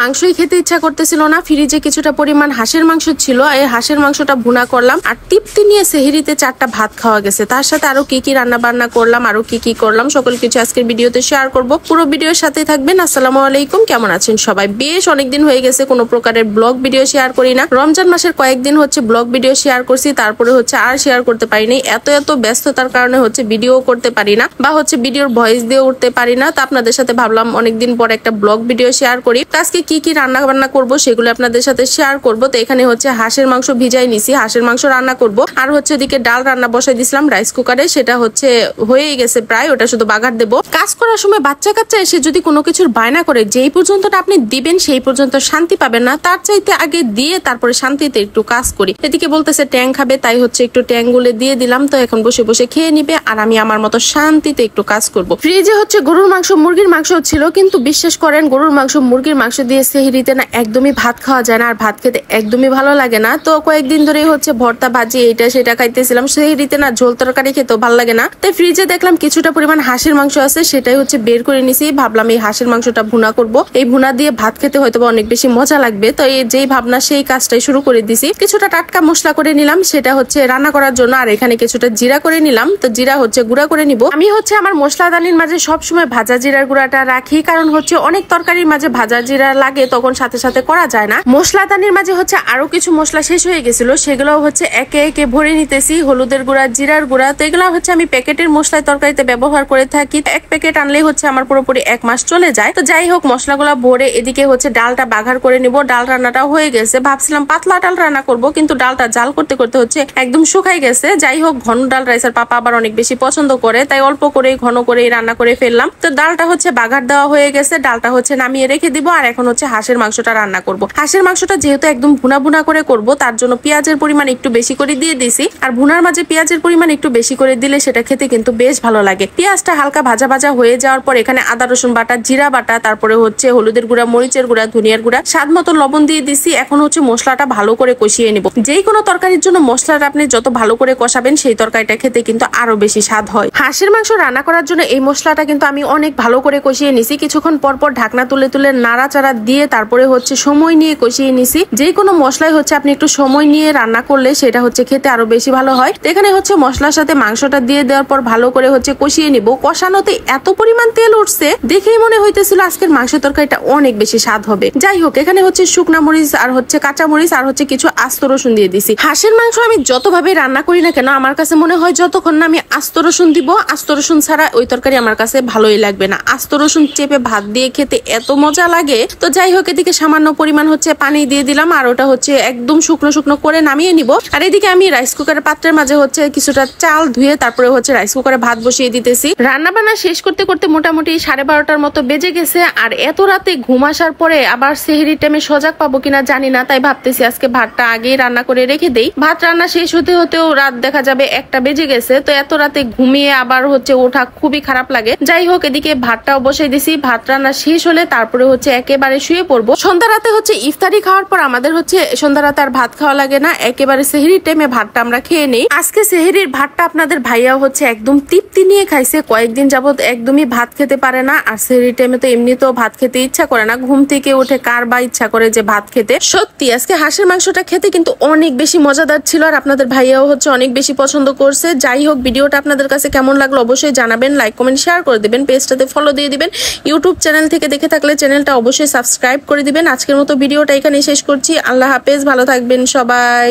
মাংসই খেতে ইচ্ছা করতেছিল না। ফ্রিজে কিছুটা পরিমাণ হাঁসের মাংস ছিল, এই হাঁসের মাংসটা ভুনা করলাম আর তৃপ্তি নিয়ে সেহরিতে 4টা ভাত খাওয়া গেছে। তার সাথে আরো কি কি রান্না বান্না করলাম, আরো কি কি করলাম সকল কিছু আজকের ভিডিওতে শেয়ার করব। পুরো ভিডিওর সাথে থাকবেন। আসসালামু আলাইকুম, কেমন আছেন সবাই? বেশ অনেকদিন হয়ে গেছে কোনো প্রকারের ব্লগ ভিডিও শেয়ার করি না। রমজান মাসের কয়েকদিন হচ্ছে ব্লগ ভিডিও শেয়ার করছি, তারপরে হচ্ছে আর শেয়ার করতে পারিনি। এত ব্যস্ততার কারণে হচ্ছে ভিডিও করতে পারি না বা হচ্ছে ভিডিওর ভয়েস দিয়ে উঠতে পারি না। তো আপনাদের সাথে ভাবলাম অনেকদিন পর একটা ব্লগ ভিডিও শেয়ার করি। তো আজকে কি কি রান্না বান্না করব সেগুলো আপনাদের সাথে শেয়ার করব। তো এখানে হচ্ছে হাঁসের মাংস ভিজাই নিছি, হাঁসের মাংস রান্না করব। আর হচ্ছে ওদিকে ডাল রান্না বসাই দিছিলাম রাইস কুকারে, সেটা হচ্ছে হয়েই গেছে প্রায়, ওটা শুধু বাগার দেব। কাজ করার সময় বাচ্চা কাচ্চা এসে যদি কোনো কিছুর বায়না করে, যেই পর্যন্তটা আপনি দিবেন সেই পর্যন্ত শান্তি পাবেন না, তার চাইতে আগে দিয়ে তারপরে শান্তিতে একটু কাজ করি। এদিকে বলতেছে ট্যাং খাবে, তাই হচ্ছে একটু ট্যাং গুলে দিয়ে দিলাম। তো এখন বসে বসে খেয়ে নিবে আর আমি আমার মতো শান্তিতে একটু কাজ করব। ফ্রিজে হচ্ছে গরুর মাংস মুরগির মাংস ছিল, কিন্তু বিশ্বাস করেন গরুর মাংস মুরগির মাংস দিয়ে সেহরিতে না একদমই ভাত খাওয়া যায় না, আর ভাত খেতে একদমই ভালো লাগে না। তো কয়েকদিন ধরে হচ্ছে ভর্তা ভাজি এইটা সেটা খাইতেছিলাম, সেহরিতে না ঝোল তরকারি খেতেও ভালো লাগে না। তাই ফ্রিজে দেখলাম কিছুটা পরিমাণ হাঁসের মাংস আছে, সেটাই হচ্ছে বের করে নিছি। ভাবলাম এই হাঁসের মাংসটা ভুনা করব, এই ভুনা দিয়ে ভাত খেতে হয়তো অনেক বেশি মজা লাগবে। তো এই যেই ভাবনা সেই কাজটাই শুরু করে দিছি। কিছুটা টাটকা মশলা করে নিলাম, সেটা হচ্ছে রান্না করার জন্য। আর এখানে কিছুটা জিরা করে নিলাম, তো জিরা হচ্ছে গুঁড়া করে নিব। আমি হচ্ছে আমার মশলাদানির মাঝে সবসময় ভাজা জিরার গুঁড়াটা রাখি, কারণ হচ্ছে অনেক তরকারির মাঝে ভাজা জিরা লাগে, তখন সাথে সাথে করা যায় না। মশলাদানির মাঝে হচ্ছে আরো কিছু মশলা শেষ হয়ে গেছিল, সেগুলো হচ্ছে একে একে ভরে নিতেছি। হলুদের গুঁড়া, জিরার গুঁড়া, তো এগুলো হচ্ছে আমি প্যাকেটের মশলায় তরকারিতে ব্যবহার করে থাকি। এক প্যাকেট আনলেই হচ্ছে আমার পুরোপুরি 1 মাস চলে যায়। তো যাই হোক, মশলাগুলো ভরে এদিকে হচ্ছে ডালটা বাঘার করে নিব। ডাল রান্নাটা হয়ে গেছে, ভাবছিলাম পাতলা ডাল রান্না করব, কিন্তু ডালটা জাল করতে করতে হচ্ছে একদম শুকাই গেছে। যাই হোক, ঘন ডাল রাইসার পাপা আবার অনেক বেশি পছন্দ করে, তাই অল্প করে ঘন করে রান্না করে ফেললাম। তো ডালটা হচ্ছে বাঘার দেওয়া হয়ে গেছে, ডালটা হচ্ছে নামিয়ে রেখে দিব। আর এখন হচ্ছে হাঁসের মাংসটা রান্না করব। হাঁসের মাংসটা যেহেতু একদম ভুনা ভুনা করে করব, তার জন্য পেঁয়াজের পরিমাণ একটু বেশি করে দিয়ে দিছি। আর ভুনার মাঝে পেঁয়াজের পরিমাণ একটু বেশি করে দিলে সেটা খেতে কিন্তু বেশ ভালো লাগে। পেঁয়াজটা হালকা ভাজা ভাজা হয়ে যাওয়ার পর এখানে আদা রসুন বাটা, জিরা বাটা, তারপরে হচ্ছে হলুদের গুঁড়া, মরিচের গুঁড়া, ধনিয়ার গুঁড়া, স্বাদ মতো লবণ দিয়ে দিছি। এখন হচ্ছে মশলাটা ভালো করে কষিয়ে নিব। যেই কোনো তরকারির জন্য মশলাটা আপনি যত ভালো করে কষাবেন সেই তরকারিটা খেতে কিন্তু আরো বেশি স্বাদ হয়। হাঁসের মাংস রান্না করার জন্য এই মশলাটা কিন্তু আমি অনেক ভালো করে কষিয়ে নিছি। কিছুক্ষণ পর পর ঢাকনা তুলে তুলে নাড়াচাড়া দিয়ে তারপরে হচ্ছে সময় নিয়ে কষিয়ে নিছি। যে কোনো মশলাই হচ্ছে আপনি একটু সময় নিয়ে রান্না করলে সেটা হচ্ছে খেতে আরো বেশি ভালো হয়। তো এখানে হচ্ছে মশলার সাথে মাংসটা দিয়ে দেওয়ার পর ভালো করে হচ্ছে কষিয়ে নিব। কষানোতে এত পরিমাণ তেল উঠছে, দেখেই মনে হইতেছিল আজকের মাংস তরকারিটা অনেক বেশি স্বাদ হবে। যাই হোক, এখানে হচ্ছে শুকনা মরিচ আর হচ্ছে কাঁচা মরিচ আর হচ্ছে কিছু আস্ত রসুন দিয়ে দিছি। হাঁসের মাংস আমি যতভাবে রান্না করি না কেন, আমার কাছে মনে হয় যতক্ষণ না আমি আস্ত রসুন দিব, আস্ত রসুন ছাড়া ওই তরকারি আমার কাছে ভালোই লাগবে না। আস্ত রসুন চেপে ভাত দিয়ে খেতে এত মজা লাগে। তো যাই হোক, এদিকে সামান্য পরিমাণ হচ্ছে পানি দিয়ে দিলাম, আর ওটা হচ্ছে একদম শুকনো শুকনো করে নামিয়ে নিব। আর এদিকে আমি রাইস কুকারের পাত্রের মাঝে হচ্ছে কিছুটা চাল ধুয়ে তারপরে হচ্ছে রাইস কুকারে ভাত বসিয়ে দিতেছি। রান্না বান্না শেষ করতে করতে মোটামুটি 12:30টার মতো বেজে গেছে। আর এত রাতে ঘুম আসার পরে আবার সেহরির টাইমে সজাগ পাবো কিনা জানি না, তাই ভাবতেছি আজকে ভাতটা আগেই রান্না করে রেখে দেই। ভাত রান্না শেষ হতে হতেও রাত দেখা যাবে 1টা বেজে গেছে। তো এত রাতে ঘুমিয়ে আবার হচ্ছে ওঠা খুবই খারাপ লাগে। যাই হোক, এদিকে ভাতটাও বসাই দিছি। ভাত রান্না শেষ হলে তারপরে হচ্ছে একেবারে শুয়ে পড়বো। সন্ধ্যা রাতে হচ্ছে ইফতারি খাওয়ার পর আমাদের হচ্ছে সন্ধ্যা রাতে আর ভাত খাওয়া লাগে না, একেবারে সেহরির টাইমে ভাতটা আমরা খেয়ে নেই। আজকে সেহরির ভাতটা আপনাদের ভাইয়াও হচ্ছে একদম তৃপ্তি নিয়ে খাইছে। কয়েকদিন যাবত একদমই ভাত খেতে পারে না, আর সেহরির টাইমে তো এমনিতেও ভাত খেতে ইচ্ছা করে না। ঘুম থেকে উঠে কার বা ইচ্ছা করে যে ভাত খেতে। সত্যি আজকে হাঁসের মাংসটা খেতে কিন্তু অনেক বেশি মজাদার ছিল, আর আপনাদের ভাইয়াও হচ্ছে অনেক বেশি পছন্দ করছে। যাই হোক, ভিডিওটা আপনাদের কাছে কেমন লাগলো অবশ্যই জানাবেন, লাইক কমেন্ট শেয়ার করে দিবেন, পেজটাতে ফলো দিয়ে দিবেন। ইউটিউব চ্যানেল থেকে দেখে থাকলে চ্যানেলটা অবশ্যই সাবস্ক্রাইব করে দিবেন। আজকের মতো ভিডিওটা এখানে শেষ করছি। আল্লাহ হাফেজ, ভালো থাকবেন সবাই।